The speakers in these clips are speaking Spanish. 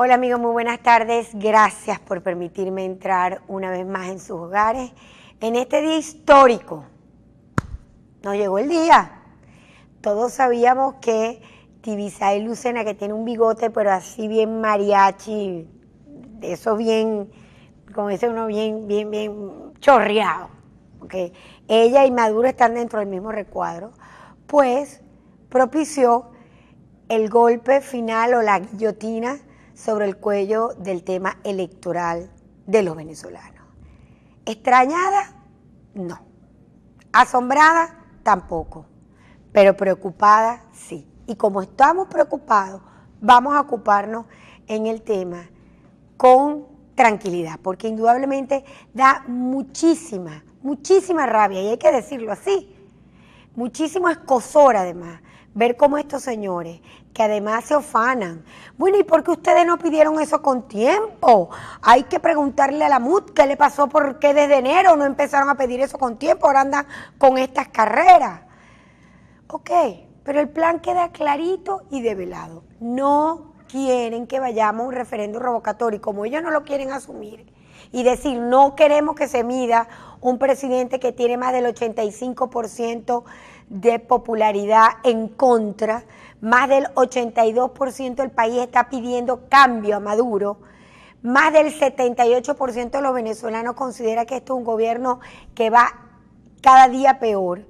Hola amigos, muy buenas tardes. Gracias por permitirme entrar una vez más en sus hogares. En este día histórico, nos llegó el día. Todos sabíamos que Tibisay Lucena, que tiene un bigote, pero así bien mariachi, de eso bien, como dice uno, bien chorreado. Okay. Ella y Maduro están dentro del mismo recuadro, pues propició el golpe final o la guillotina sobre el cuello del tema electoral de los venezolanos. ¿Extrañada? No. ¿Asombrada? Tampoco. Pero preocupada, sí. Y como estamos preocupados, vamos a ocuparnos en el tema con tranquilidad, porque indudablemente da muchísima rabia, y hay que decirlo así, muchísimo escozor además, ver cómo estos señores, que además se ufanan. Bueno, ¿y por qué ustedes no pidieron eso con tiempo? Hay que preguntarle a la MUD qué le pasó, por qué desde enero no empezaron a pedir eso con tiempo, ahora andan con estas carreras. Ok, pero el plan queda clarito y develado. No quieren que vayamos a un referéndum revocatorio, y como ellos no lo quieren asumir y decir no queremos que se mida un presidente que tiene más del 85% de popularidad en contra, más del 82% del país está pidiendo cambio a Maduro, más del 78% de los venezolanos considera que esto es un gobierno que va cada día peor.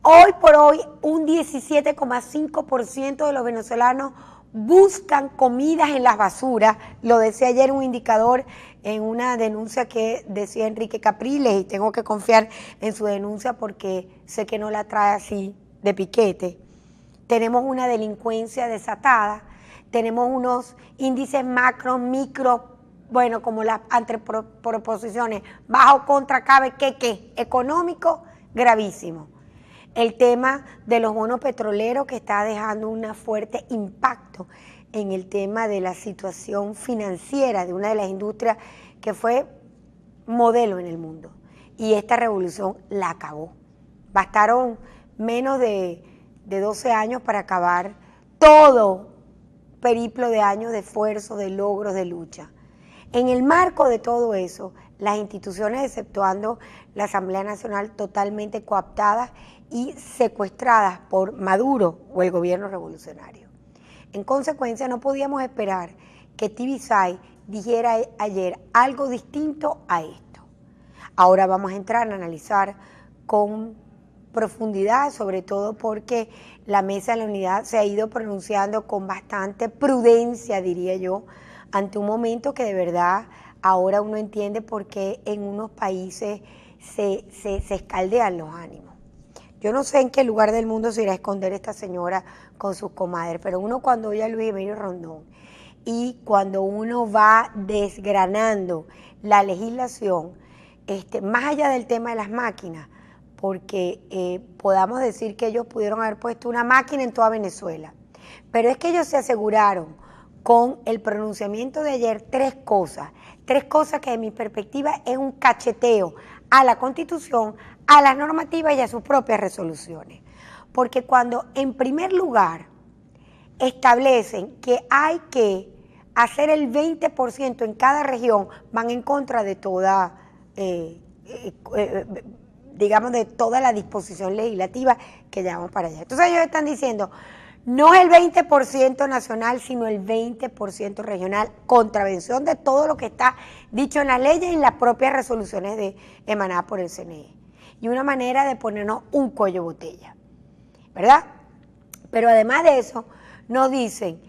Hoy por hoy, un 17,5% de los venezolanos buscan comidas en las basuras. Lo decía ayer un indicador en una denuncia que decía Enrique Capriles, y tengo que confiar en su denuncia porque sé que no la trae así de piquete. Tenemos una delincuencia desatada, tenemos unos índices macro, micro, bueno, como las anteproposiciones, bajo, contra, cabe, que, económico, gravísimo. El tema de los bonos petroleros, que está dejando un fuerte impacto en el tema de la situación financiera de una de las industrias que fue modelo en el mundo. Y esta revolución la acabó. Bastaron menos de 12 años para acabar todo periplo de años de esfuerzo, de logros, de lucha. En el marco de todo eso, las instituciones, exceptuando la Asamblea Nacional, totalmente cooptadas y secuestradas por Maduro o el gobierno revolucionario. En consecuencia, no podíamos esperar que Tibisay dijera ayer algo distinto a esto. Ahora vamos a entrar a analizar con profundidad, sobre todo porque la Mesa de la Unidad se ha ido pronunciando con bastante prudencia, diría yo, ante un momento que de verdad ahora uno entiende por qué en unos países se escaldean los ánimos. Yo no sé en qué lugar del mundo se irá a esconder esta señora con sus comadres, pero uno cuando oye a Luis Emilio Rondón y cuando uno va desgranando la legislación, más allá del tema de las máquinas, porque podamos decir que ellos pudieron haber puesto una máquina en toda Venezuela, pero es que ellos se aseguraron con el pronunciamiento de ayer tres cosas que de mi perspectiva es un cacheteo a la Constitución, a las normativas y a sus propias resoluciones. Porque cuando en primer lugar establecen que hay que hacer el 20% en cada región, van en contra de toda, digamos, de toda la disposición legislativa que llevamos para allá. Entonces ellos están diciendo, no es el 20% nacional, sino el 20% regional, contravención de todo lo que está dicho en las leyes y en las propias resoluciones emanadas por el CNE. Y una manera de ponernos un cuello botella, ¿verdad? Pero además de eso, nos dicen,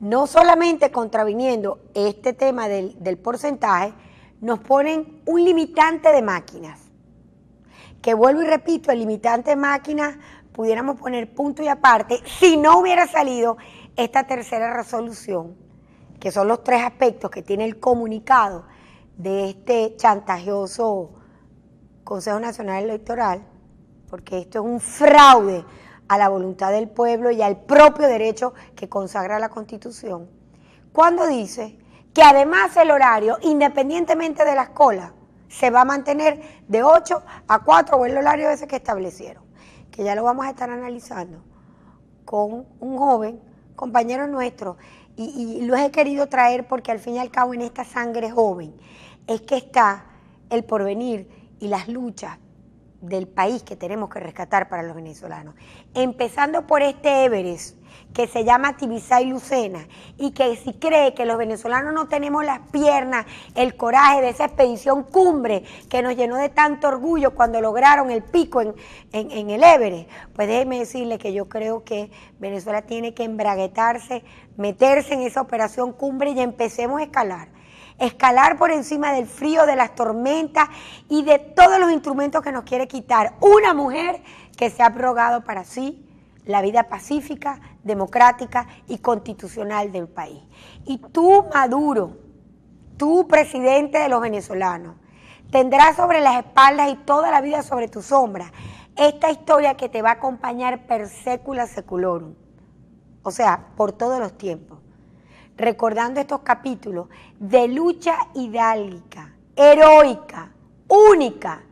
no solamente contraviniendo este tema del porcentaje, nos ponen un limitante de máquinas. Que vuelvo y repito, el limitante de máquinas pudiéramos poner punto y aparte si no hubiera salido esta tercera resolución, que son los tres aspectos que tiene el comunicado de este chantajoso Consejo Nacional Electoral, porque esto es un fraude a la voluntad del pueblo y al propio derecho que consagra la Constitución, cuando dice que además el horario, independientemente de las colas, se va a mantener de 8 a 4 o el horario ese que establecieron, que ya lo vamos a estar analizando con un joven compañero nuestro y los he querido traer porque al fin y al cabo en esta sangre joven es que está el porvenir y las luchas del país que tenemos que rescatar para los venezolanos. Empezando por este Everest que se llama Tibisay Lucena y que si cree que los venezolanos no tenemos las piernas, el coraje de esa expedición cumbre que nos llenó de tanto orgullo cuando lograron el pico en el Everest, pues déjeme decirle que yo creo que Venezuela tiene que embraguetarse, meterse en esa operación cumbre y empecemos a escalar. Escalar por encima del frío, de las tormentas y de todos los instrumentos que nos quiere quitar una mujer que se ha abrogado para sí la vida pacífica, democrática y constitucional del país. Y tú, Maduro, tú, presidente de los venezolanos, tendrás sobre las espaldas y toda la vida sobre tu sombra esta historia que te va a acompañar per secula seculorum, o sea, por todos los tiempos, recordando estos capítulos de lucha hidálgica, heroica, única.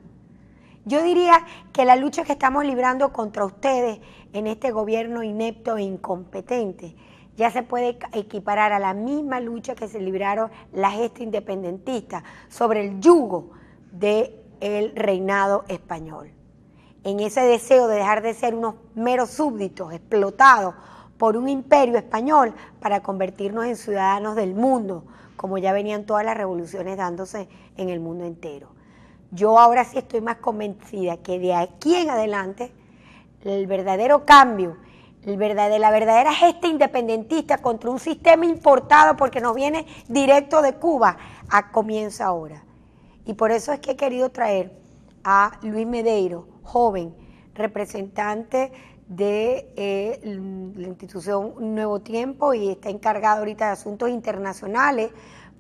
Yo diría que la lucha que estamos librando contra ustedes en este gobierno inepto e incompetente ya se puede equiparar a la misma lucha que se libraron las gestas independentistas sobre el yugo del reinado español. En ese deseo de dejar de ser unos meros súbditos explotados por un imperio español para convertirnos en ciudadanos del mundo, como ya venían todas las revoluciones dándose en el mundo entero. Yo ahora sí estoy más convencida que de aquí en adelante el verdadero cambio, la verdadera gesta independentista contra un sistema importado porque nos viene directo de Cuba, comienza ahora. Y por eso es que he querido traer a Luis Medeiros, joven, representante de la institución Nuevo Tiempo y está encargado ahorita de asuntos internacionales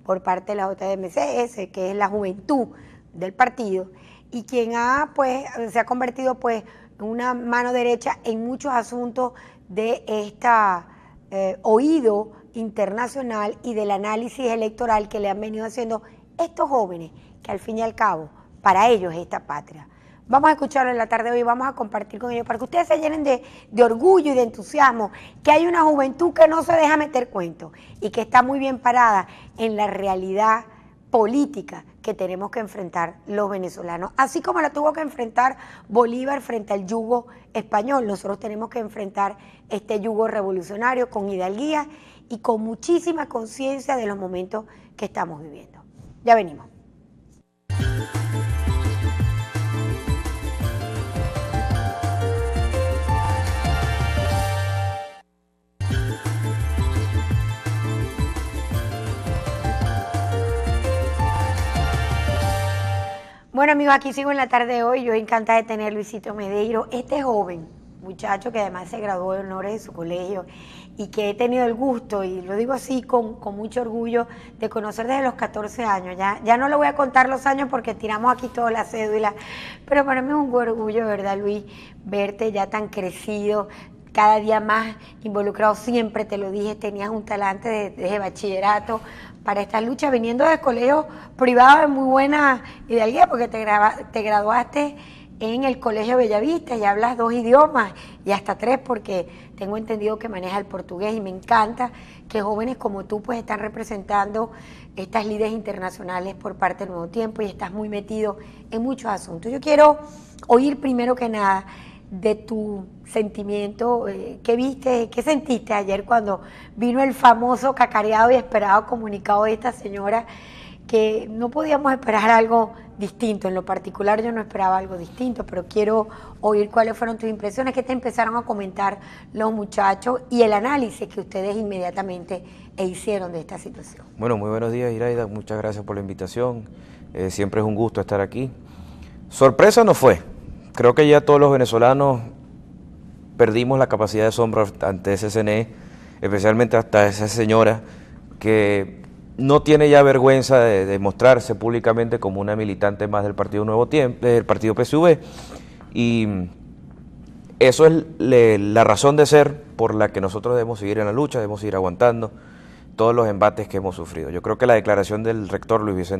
por parte de la JMCS, que es la juventud del partido, y quien se ha convertido en una mano derecha en muchos asuntos de oído internacional y del análisis electoral que le han venido haciendo estos jóvenes, que al fin y al cabo, para ellos es esta patria. Vamos a escucharlo en la tarde de hoy, vamos a compartir con ellos para que ustedes se llenen de orgullo y de entusiasmo, que hay una juventud que no se deja meter cuentos y que está muy bien parada en la realidad política que tenemos que enfrentar los venezolanos. Así como la tuvo que enfrentar Bolívar frente al yugo español, nosotros tenemos que enfrentar este yugo revolucionario con hidalguía y con muchísima conciencia de los momentos que estamos viviendo. Ya venimos. Bueno, amigos, aquí sigo en la tarde de hoy. Yo encantada de tener a Luisito Medeiros, este joven muchacho que además se graduó de honores de su colegio y que he tenido el gusto, y lo digo así con mucho orgullo, de conocer desde los 14 años. Ya no le voy a contar los años porque tiramos aquí toda la cédula, pero para mí es un orgullo, ¿verdad, Luis? Verte ya tan crecido, cada día más involucrado. Siempre te lo dije, tenías un talante desde bachillerato para estas luchas, viniendo de colegios privados de muy buena hidalguía, porque te graduaste en el Colegio Bellavista y hablas 2 idiomas y hasta 3, porque tengo entendido que manejas el portugués, y me encanta que jóvenes como tú pues están representando estas líderes internacionales por parte del Nuevo Tiempo y estás muy metido en muchos asuntos. Yo quiero oír primero que nada de tu sentimiento, ¿qué viste, qué sentiste ayer cuando vino el famoso cacareado y esperado comunicado de esta señora, que no podíamos esperar algo distinto? En lo particular yo no esperaba algo distinto, pero quiero oír cuáles fueron tus impresiones, qué te empezaron a comentar los muchachos y el análisis que ustedes inmediatamente hicieron de esta situación. Bueno, muy buenos días, Iraida, muchas gracias por la invitación, siempre es un gusto estar aquí. Sorpresa no fue. Creo que ya todos los venezolanos perdimos la capacidad de asombro ante ese CNE, especialmente hasta esa señora que no tiene ya vergüenza de mostrarse públicamente como una militante más del Partido Nuevo Tiempo, del Partido PSV, y eso es la razón de ser por la que nosotros debemos seguir en la lucha, debemos seguir aguantando todos los embates que hemos sufrido. Yo creo que la declaración del rector Luis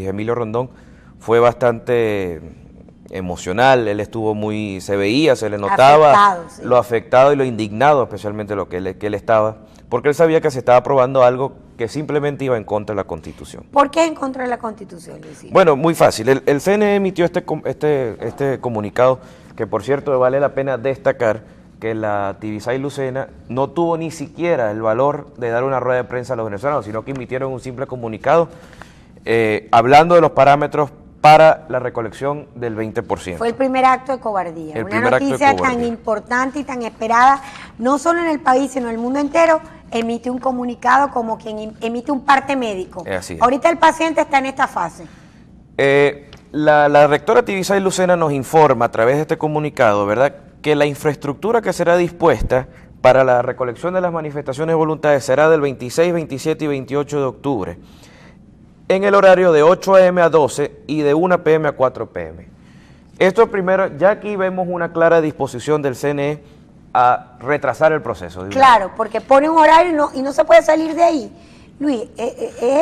Emilio Rondón fue bastante emocional. Él estuvo se veía, se le notaba afectado, sí, lo afectado y lo indignado, especialmente que él estaba porque él sabía que se estaba aprobando algo que simplemente iba en contra de la Constitución. ¿Por qué en contra de la Constitución, Luis? Bueno, muy fácil. El CNE emitió este comunicado, que por cierto vale la pena destacar que la Tibisay Lucena no tuvo ni siquiera el valor de dar una rueda de prensa a los venezolanos, sino que emitieron un simple comunicado hablando de los parámetros para la recolección del 20%. Fue el primer acto de cobardía, una noticia tan importante y tan esperada, no solo en el país, sino en el mundo entero. Emite un comunicado como quien emite un parte médico. Así es. Ahorita el paciente está en esta fase. La rectora Tibisay Lucena nos informa a través de este comunicado, ¿verdad?, que la infraestructura que será dispuesta para la recolección de las manifestaciones de voluntades será del 26, 27 y 28 de octubre, en el horario de 8 a.m. a 12 y de 1 p.m. a 4 p.m. Esto primero, ya aquí vemos una clara disposición del CNE a retrasar el proceso. Claro, porque pone un horario y no se puede salir de ahí. Luis,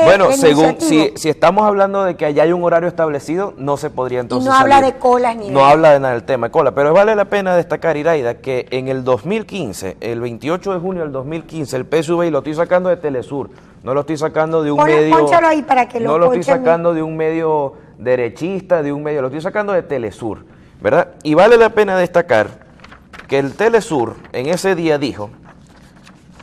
bueno, según si estamos hablando de que allá hay un horario establecido, no se podría entonces y no habla de colas ni no habla de nada del tema de cola, pero vale la pena destacar, Iraida, que en el 2015, el 28 de junio del 2015, el PSV, y lo estoy sacando de Telesur, no lo estoy sacando de un medio, pónchalo ahí para que no lo estoy sacando de un medio derechista, de un medio, lo estoy sacando de Telesur, ¿verdad? Y vale la pena destacar que el Telesur en ese día dijo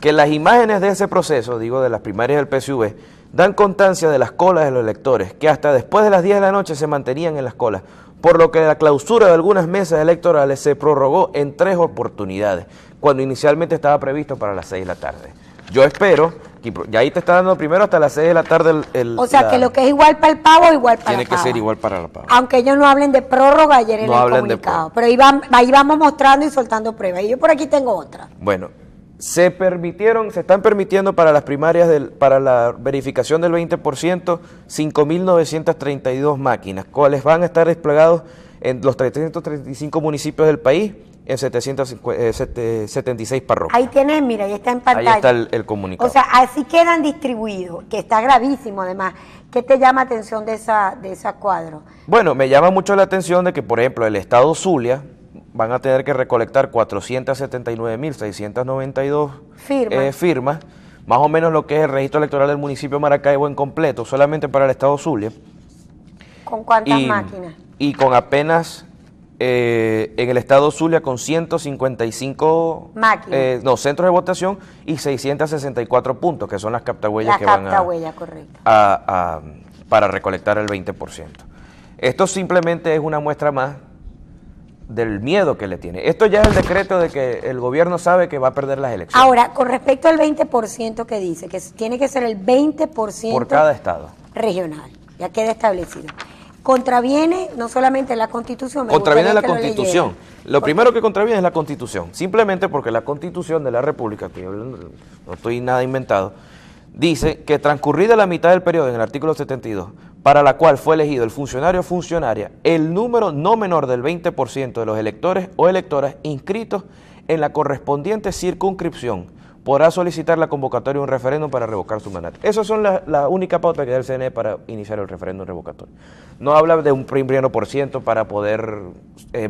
que las imágenes de ese proceso, digo de las primarias del PSV, dan constancia de las colas de los electores, que hasta después de las 10 de la noche se mantenían en las colas, por lo que la clausura de algunas mesas electorales se prorrogó en 3 oportunidades, cuando inicialmente estaba previsto para las 6 de la tarde. Yo espero, y ahí te está dando primero hasta las 6 de la tarde o sea, que lo que es igual para el pavo, igual para la pava. Tiene que ser igual para la pava. Aunque ellos no hablen de prórroga ayer en el comunicado, pero ahí vamos mostrando y soltando pruebas. Y yo por aquí tengo otra. Bueno, se están permitiendo para las primarias, para la verificación del 20%, 5.932 máquinas, cuales van a estar desplegados en los 335 municipios del país, en 776 parroquias. Ahí tienes, mira, ahí está en pantalla. Ahí está el comunicado. O sea, así quedan distribuidos, que está gravísimo además. ¿Qué te llama atención de esa cuadro? Bueno, me llama mucho la atención de que, por ejemplo, el estado Zulia van a tener que recolectar 479.692 firmas, más o menos lo que es el registro electoral del municipio de Maracaibo en completo, solamente para el estado Zulia. ¿Con cuántas máquinas? Y con apenas, en el estado Zulia, con 155 máquinas. Centros de votación y 664 puntos, que son las captahuellas que van para recolectar el 20%. Esto simplemente es una muestra más del miedo que le tiene. Esto ya es el decreto de que el gobierno sabe que va a perder las elecciones. Ahora, con respecto al 20% que dice, que tiene que ser el 20% por cada estado regional, ya queda establecido. Contraviene no solamente la Constitución, contraviene la Constitución. Lo primero que contraviene es la Constitución, simplemente porque la Constitución de la República, que yo no estoy nada inventado, dice que transcurrida la mitad del periodo en el artículo 72, para la cual fue elegido el funcionario o funcionaria, el número no menor del 20% de los electores o electoras inscritos en la correspondiente circunscripción podrá solicitar la convocatoria de un referéndum para revocar su mandato. Esas son la única pauta que da el CNE para iniciar el referéndum revocatorio. No habla de un primero por ciento para poder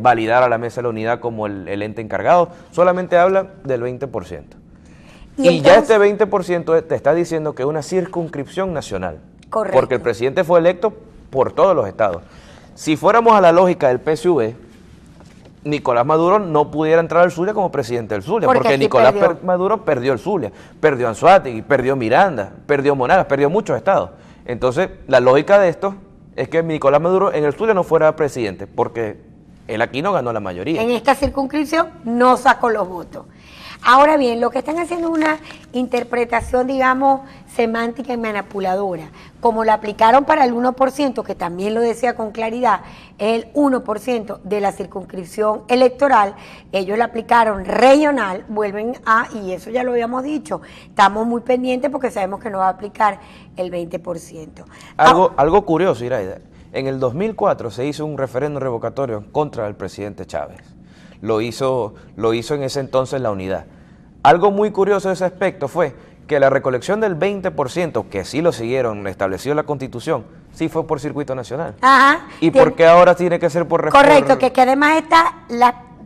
validar a la Mesa de la Unidad como el ente encargado, solamente habla del 20%. Y ya este 20% te está diciendo que es una circunscripción nacional. Correcto. Porque el presidente fue electo por todos los estados. Si fuéramos a la lógica del PSV, Nicolás Maduro no pudiera entrar al Zulia como presidente del Zulia, porque Nicolás Maduro perdió el Zulia, perdió Anzoátegui, perdió Miranda, perdió Monagas, perdió muchos estados. Entonces, la lógica de esto es que Nicolás Maduro en el Zulia no fuera presidente, porque él aquí no ganó la mayoría. En esta circunscripción no sacó los votos. Ahora bien, lo que están haciendo es una interpretación, digamos, semántica y manipuladora. Como la aplicaron para el 1%, que también lo decía con claridad, el 1% de la circunscripción electoral, ellos la aplicaron regional, y eso ya lo habíamos dicho, estamos muy pendientes porque sabemos que no va a aplicar el 20%. Algo curioso, Iraida, en el 2004 se hizo un referéndum revocatorio contra el presidente Chávez. Lo hizo en ese entonces la Unidad. Algo muy curioso de ese aspecto fue que la recolección del 20%, que sí lo siguieron, establecido en la Constitución, sí fue por circuito nacional. Ajá. ¿Y por qué ahora tiene que ser por referéndum? Correcto, que además está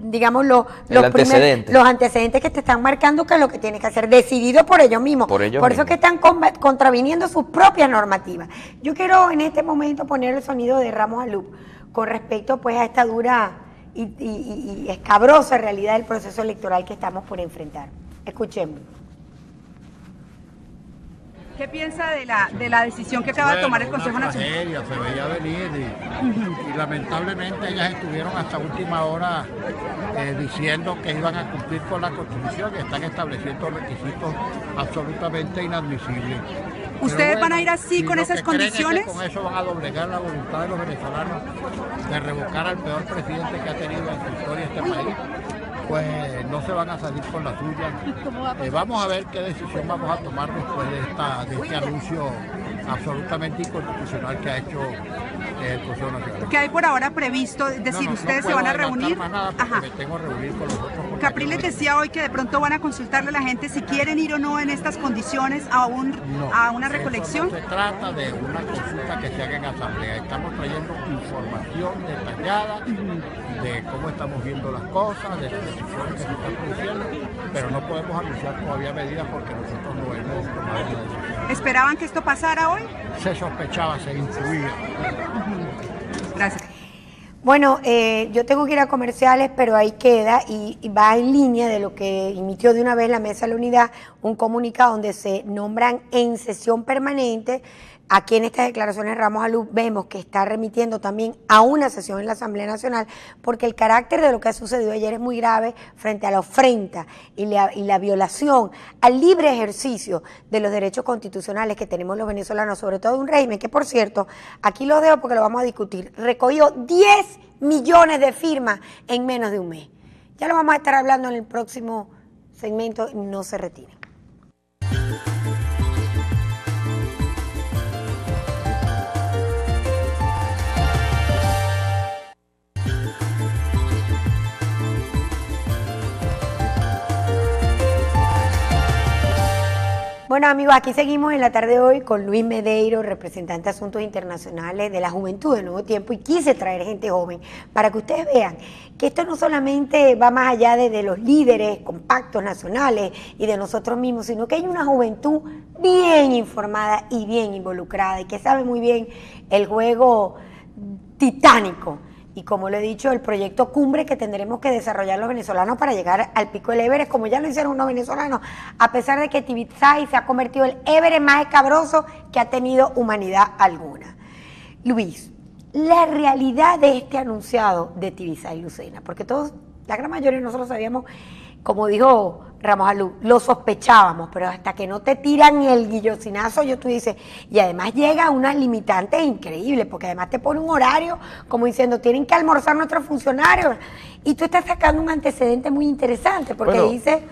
digamos, los antecedente. los antecedentes que te están marcando que es lo que tienes que hacer, decidido por ellos mismos. Por eso es que están contraviniendo sus propias normativas. Yo quiero en este momento poner el sonido de Ramos Alup con respecto pues a esta dura y escabrosa realidad del proceso electoral que estamos por enfrentar. Escuchemos. ¿Qué piensa de la decisión que acaba de tomar el Consejo Nacional? Tragedia, se veía venir y lamentablemente ellas estuvieron hasta última hora diciendo que iban a cumplir con la Constitución y están estableciendo requisitos absolutamente inadmisibles. ¿Ustedes van a ir así con esas condiciones? Con eso van a doblegar la voluntad de los venezolanos de revocar al peor presidente que ha tenido en su historia este país. Pues no se van a salir con la suya. Vamos a ver qué decisión vamos a tomar después de este anuncio absolutamente inconstitucional que ha hecho el Consejo Nacional. ¿Qué hay por ahora previsto? Es decir, ¿ustedes se van a reunir? Más nada porque me tengo que reunir con los otros. Capriles decía hoy que de pronto van a consultarle a la gente si quieren ir o no en estas condiciones a una recolección. No se trata de una consulta que se haga en asamblea. Estamos trayendo información detallada de cómo estamos viendo las cosas, de las decisiones que se están produciendo, pero no podemos anunciar todavía medidas porque nosotros no hemos tomado una decisión. ¿Esperaban que esto pasara hoy? Se sospechaba, se intuía. Gracias. Bueno, yo tengo que ir a comerciales, pero ahí queda y va en línea de lo que emitió de una vez la Mesa de la Unidad, un comunicado donde se nombran en sesión permanente. Aquí en estas declaraciones Ramos Alup vemos que está remitiendo también a una sesión en la Asamblea Nacional, porque el carácter de lo que ha sucedido ayer es muy grave frente a la ofrenda y la violación al libre ejercicio de los derechos constitucionales que tenemos los venezolanos, sobre todo de un régimen que, por cierto, aquí lo dejo porque lo vamos a discutir, recogió 10 millones de firmas en menos de un mes. Ya lo vamos a estar hablando en el próximo segmento, no se retiren. Bueno, amigos, aquí seguimos en la tarde de hoy con Luis Medeiro, representante de Asuntos Internacionales de la Juventud de Nuevo Tiempo, y quise traer gente joven para que ustedes vean que esto no solamente va más allá de los líderes compactos nacionales y de nosotros mismos, sino que hay una juventud bien informada y bien involucrada y que sabe muy bien el juego titánico. Y como lo he dicho, el proyecto cumbre que tendremos que desarrollar los venezolanos para llegar al pico del Everest, como ya lo hicieron unos venezolanos, a pesar de que Tibitsay se ha convertido en el Everest más escabroso que ha tenido humanidad alguna. Luis, la realidad de este anunciado de Tibitsay Lucena, porque todos, la gran mayoría de nosotros sabíamos, como dijo Ramos Alup, lo sospechábamos, pero hasta que no te tiran el guillotinazo, tú dices, y además llega a unas limitantes increíbles, porque además te pone un horario como diciendo, tienen que almorzar nuestros funcionarios, y tú estás sacando un antecedente muy interesante, porque dice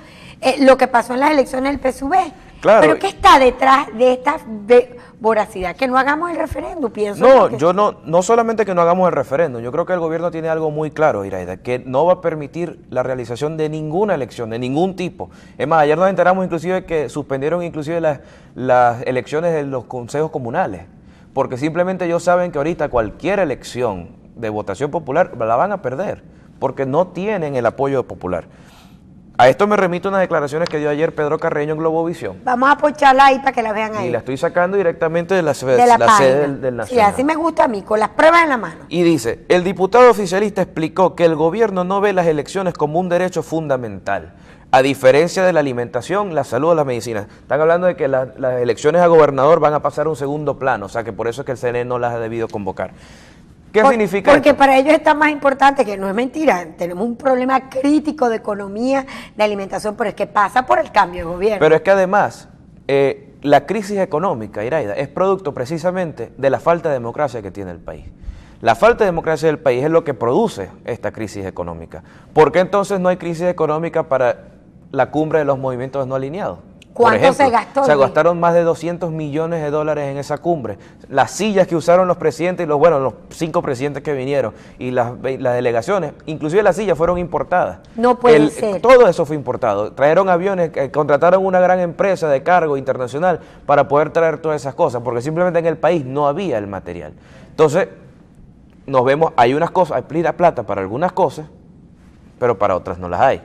lo que pasó en las elecciones del PSUV. Claro. Pero ¿qué está detrás de esta voracidad? Que no hagamos el referéndum, pienso. No, yo no solamente que no hagamos el referéndum, yo creo que el gobierno tiene algo muy claro, Iraida, que no va a permitir la realización de ninguna elección, de ningún tipo. Es más, ayer nos enteramos inclusive que suspendieron inclusive las elecciones de los consejos comunales, porque simplemente ellos saben que ahorita cualquier elección de votación popular la van a perder, porque no tienen el apoyo popular. A esto me remito a unas declaraciones que dio ayer Pedro Carreño en Globovisión. Vamos a pocharla ahí para que la vean ahí. Y la estoy sacando directamente de la sede del Nacional. Sí, así me gusta a mí, con las pruebas en la mano. Y dice, el diputado oficialista explicó que el gobierno no ve las elecciones como un derecho fundamental, a diferencia de la alimentación, la salud o la medicina. Están hablando de que las elecciones a gobernador van a pasar a un segundo plano, o sea que por eso es que el CNE no las ha debido convocar. ¿Qué significa Porque esto? Para ellos está más importante, que no es mentira, tenemos un problema crítico de economía, de alimentación, pero es que pasa por el cambio de gobierno. Pero es que además, la crisis económica, Iraida, es producto precisamente de la falta de democracia que tiene el país. La falta de democracia del país es lo que produce esta crisis económica. ¿Por qué entonces no hay crisis económica para la cumbre de los movimientos no alineados? ¿Cuánto se gastó? Se gastaron más de 200 millones de dólares en esa cumbre. Las sillas que usaron los presidentes y los 5 presidentes que vinieron y las delegaciones, inclusive las sillas fueron importadas. No puede ser. Todo eso fue importado. Trajeron aviones, contrataron una gran empresa de cargo internacional para poder traer todas esas cosas, porque simplemente en el país no había el material. Entonces, nos vemos, hay unas cosas, hay plata para algunas cosas, pero para otras no las hay.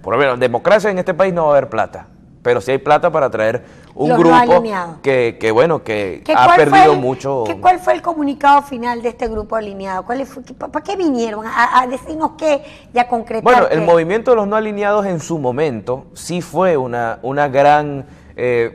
Por ejemplo, democracia en este país no va a haber plata, pero sí hay plata para traer un Los no grupo alineados. que ha perdido mucho. ¿Cuál fue el comunicado final de este grupo alineado? ¿Para qué vinieron? ¿A decirnos qué y a concretar Bueno, el qué? movimiento de los no alineados en su momento sí fue una gran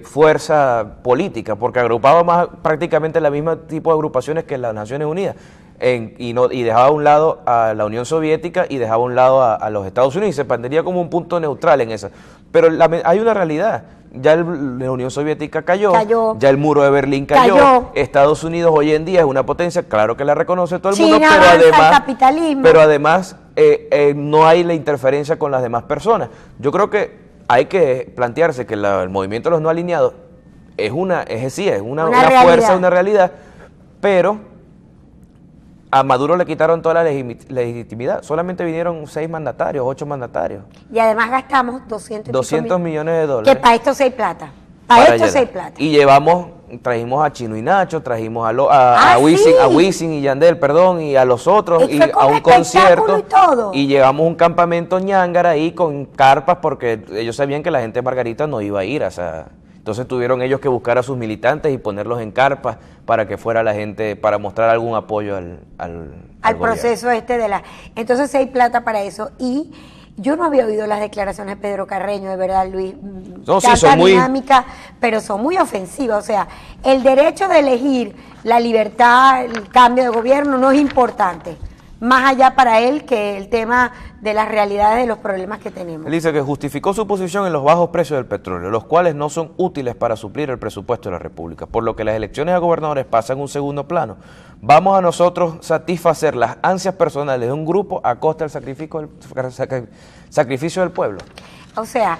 fuerza política, porque agrupaba más prácticamente el mismo tipo de agrupaciones que las Naciones Unidas. Y dejaba a un lado a la Unión Soviética y dejaba a un lado a los Estados Unidos, y se pondría como un punto neutral en esa. Pero hay una realidad, ya la Unión Soviética cayó, ya el muro de Berlín cayó, Estados Unidos hoy en día es una potencia, claro que la reconoce todo el mundo, China pero avanza además, al capitalismo. pero además no hay la interferencia con las demás personas. Yo creo que hay que plantearse que el movimiento de los no alineados es una fuerza, una realidad, pero a Maduro le quitaron toda la legitimidad. Solamente vinieron 6 mandatarios, 8 mandatarios. Y además gastamos 200 millones de dólares. Que para esto sí hay plata. Para esto sí hay plata. Y trajimos a Chino y Nacho, trajimos a Wisin y Yandel, y a los otros, y a un concierto. Y llevamos un campamento ñángara ahí con carpas, porque ellos sabían que la gente de Margarita no iba a ir. Entonces tuvieron ellos que buscar a sus militantes y ponerlos en carpas para que fuera la gente, para mostrar algún apoyo al proceso Entonces sí hay plata para eso. Y yo no había oído las declaraciones de Pedro Carreño, de verdad, Luis. No, sí, son muy dinámicas, pero son muy ofensivas. O sea, el derecho de elegir, la libertad, el cambio de gobierno no es importante. Más allá para él que el tema de las realidades de los problemas que tenemos. Él dice que justificó su posición en los bajos precios del petróleo, los cuales no son útiles para suplir el presupuesto de la República, por lo que las elecciones a gobernadores pasan a un segundo plano. Vamos a nosotros satisfacer las ansias personales de un grupo a costa del sacrificio del pueblo. O sea,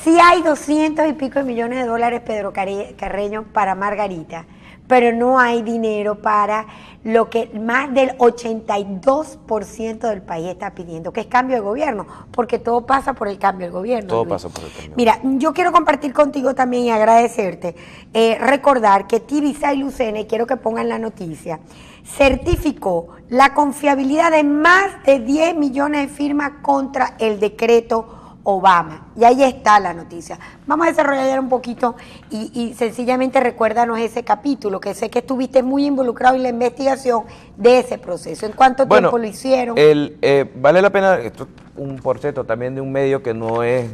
sí hay 200 y pico de millones de dólares, Pedro Carreño, para Margarita, pero no hay dinero para lo que más del 82% del país está pidiendo, que es cambio de gobierno, porque todo pasa por el cambio de gobierno. Todo Luis. pasa por el cambio. Mira, yo quiero compartir contigo también y agradecerte, recordar que Tibisay Lucena, y quiero que pongan la noticia, certificó la confiabilidad de más de 10 millones de firmas contra el decreto Obama. Y ahí está la noticia. Vamos a desarrollar un poquito y sencillamente recuérdanos ese capítulo, que sé que estuviste muy involucrado en la investigación de ese proceso. ¿En cuánto tiempo lo hicieron? Vale la pena, esto es un porcentaje también de un medio que no es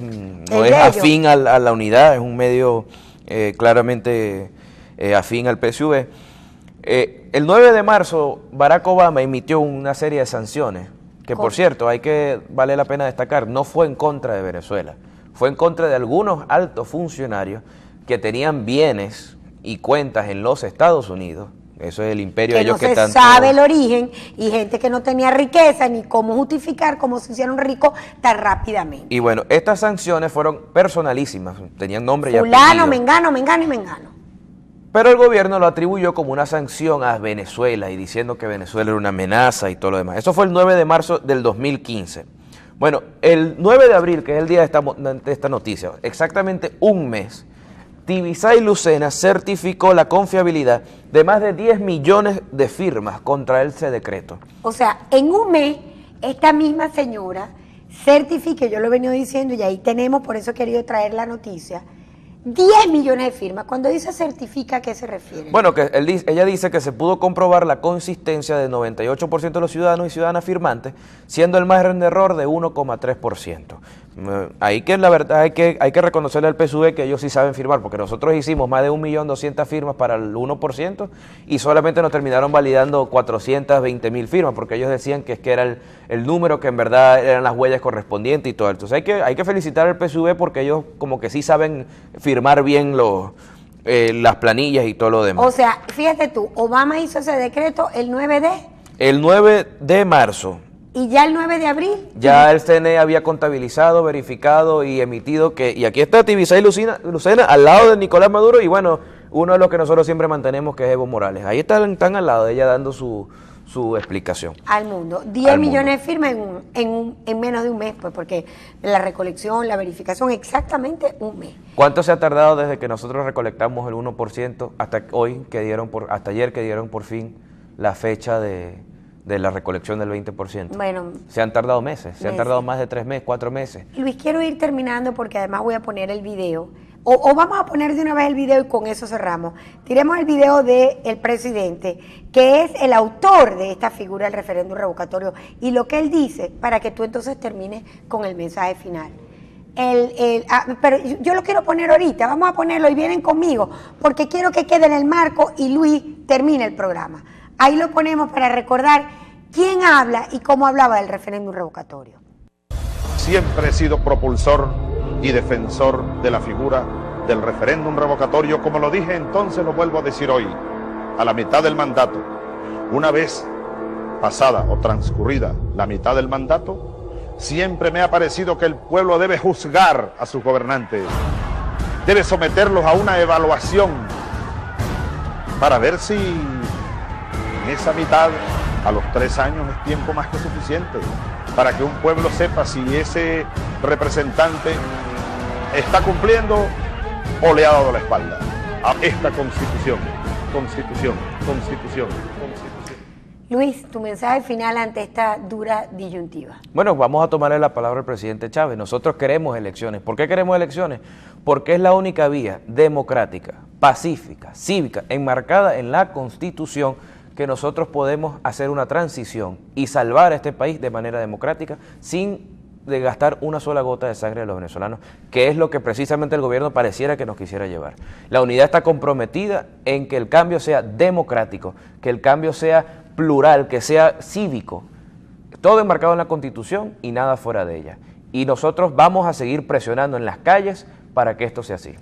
afín a la unidad, es un medio claramente afín al PSV. El 9 de marzo Barack Obama emitió una serie de sanciones que, por cierto, vale la pena destacar, no fue en contra de Venezuela, fue en contra de algunos altos funcionarios que tenían bienes y cuentas en los Estados Unidos. Eso es el imperio de ellos que tanto... Que no se sabe el origen, y gente que no tenía riqueza ni cómo justificar cómo se hicieron ricos tan rápidamente. Y bueno, estas sanciones fueron personalísimas, tenían nombre y apellido. Fulano, mengano y mengano. Pero el gobierno lo atribuyó como una sanción a Venezuela y diciendo que Venezuela era una amenaza y todo lo demás. Eso fue el 9 de marzo del 2015. Bueno, el 9 de abril, que es el día de esta noticia, exactamente un mes, Tibisay Lucena certificó la confiabilidad de más de 10 millones de firmas contra ese decreto. O sea, en un mes, esta misma señora certifica, yo lo he venido diciendo y ahí tenemos, por eso he querido traer la noticia, 10 millones de firmas. Cuando dice certifica, ¿a qué se refiere? Bueno, que ella dice que se pudo comprobar la consistencia de 98% de los ciudadanos y ciudadanas firmantes, siendo el margen de error de 1,3%. Ahí que la verdad hay que reconocerle al PSUV que ellos sí saben firmar, porque nosotros hicimos más de 1.200.000 firmas para el 1% y solamente nos terminaron validando 420.000 firmas, porque ellos decían que era el número que en verdad eran las huellas correspondientes y todo. Entonces hay que felicitar al PSUV porque ellos como que sí saben firmar bien las planillas y todo lo demás. O sea, fíjate tú, Obama hizo ese decreto el 9 de... El 9 de marzo. ¿Y ya el 9 de abril? Ya el CNE había contabilizado, verificado y emitido y aquí está Tibisay Lucena al lado de Nicolás Maduro y bueno, uno de los que nosotros siempre mantenemos, que es Evo Morales. Ahí están al lado de ella dando su explicación. Al mundo. 10 millones de firmas en menos de un mes, pues, porque la recolección, la verificación, exactamente un mes. ¿Cuánto se ha tardado desde que nosotros recolectamos el 1% hasta hoy, hasta ayer que dieron por fin la fecha de la recolección del 20%. Bueno, se han tardado meses, se han tardado más de 3 meses, 4 meses. Luis, quiero ir terminando porque además voy a poner el video. O vamos a poner de una vez el video y con eso cerramos. Tiremos el video del presidente, que es el autor de esta figura del referéndum revocatorio, y lo que él dice, para que tú entonces termines con el mensaje final. Pero yo lo quiero poner ahorita, vamos a ponerlo y vienen conmigo, porque quiero que quede en el marco y Luis termine el programa. Ahí lo ponemos para recordar quién habla y cómo hablaba del referéndum revocatorio. Siempre he sido propulsor y defensor de la figura del referéndum revocatorio, como lo dije entonces, lo vuelvo a decir hoy, a la mitad del mandato. Una vez pasada o transcurrida la mitad del mandato, siempre me ha parecido que el pueblo debe juzgar a sus gobernantes, debe someterlos a una evaluación para ver si en esa mitad, a los 3 años, es tiempo más que suficiente para que un pueblo sepa si ese representante está cumpliendo o le ha dado la espalda a esta Constitución. Luis, tu mensaje final ante esta dura disyuntiva. Bueno, vamos a tomarle la palabra al presidente Chávez. Nosotros queremos elecciones. ¿Por qué queremos elecciones? Porque es la única vía democrática, pacífica, cívica, enmarcada en la Constitución, que nosotros podemos hacer una transición y salvar a este país de manera democrática sin gastar una sola gota de sangre de los venezolanos, que es lo que precisamente el gobierno pareciera que nos quisiera llevar. La unidad está comprometida en que el cambio sea democrático, que el cambio sea plural, que sea cívico, todo enmarcado en la Constitución y nada fuera de ella. Y nosotros vamos a seguir presionando en las calles para que esto sea así.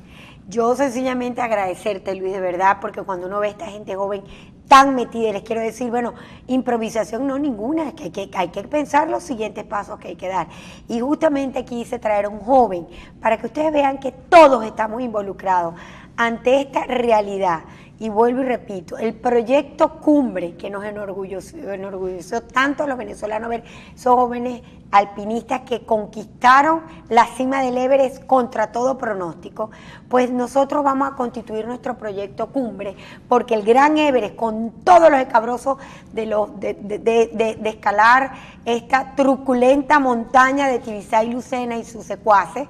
Yo sencillamente agradecerte, Luis, de verdad, porque cuando uno ve a esta gente joven tan metida, les quiero decir, bueno, improvisación no ninguna, que hay que pensar los siguientes pasos que hay que dar. Y justamente quise traer a un joven para que ustedes vean que todos estamos involucrados ante esta realidad. Y vuelvo y repito, el proyecto Cumbre, que nos enorgulleció tanto a los venezolanos ver esos jóvenes alpinistas que conquistaron la cima del Everest contra todo pronóstico, pues nosotros vamos a constituir nuestro proyecto Cumbre, porque el gran Everest, con todos los escabrosos de escalar esta truculenta montaña de Tibisay y Lucena y sus secuaces,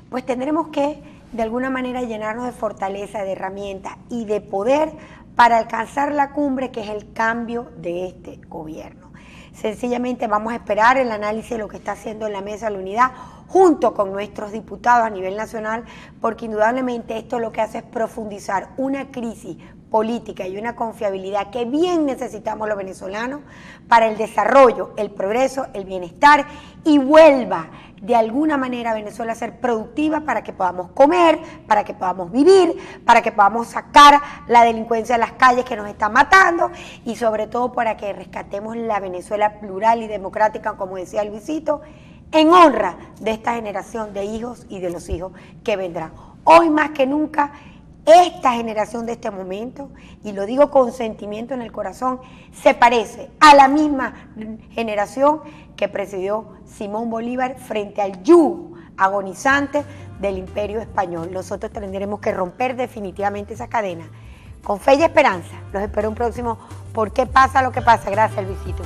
pues tendremos que de alguna manera llenarnos de fortaleza, de herramientas y de poder para alcanzar la cumbre, que es el cambio de este gobierno. Sencillamente vamos a esperar el análisis de lo que está haciendo en la Mesa de la Unidad junto con nuestros diputados a nivel nacional, porque indudablemente esto lo que hace es profundizar una crisis política y una confiabilidad que bien necesitamos los venezolanos para el desarrollo, el progreso, el bienestar, y vuelva de alguna manera a Venezuela a ser productiva para que podamos comer, para que podamos vivir, para que podamos sacar la delincuencia de las calles que nos está matando, y sobre todo para que rescatemos la Venezuela plural y democrática, como decía Luisito, en honra de esta generación de hijos y de los hijos que vendrán. Hoy más que nunca, esta generación de este momento, y lo digo con sentimiento en el corazón, se parece a la misma generación que presidió Simón Bolívar frente al yugo agonizante del Imperio Español. Nosotros tendremos que romper definitivamente esa cadena. Con fe y esperanza, los espero un próximo ¿Por qué pasa lo que pasa? Gracias, Luisito.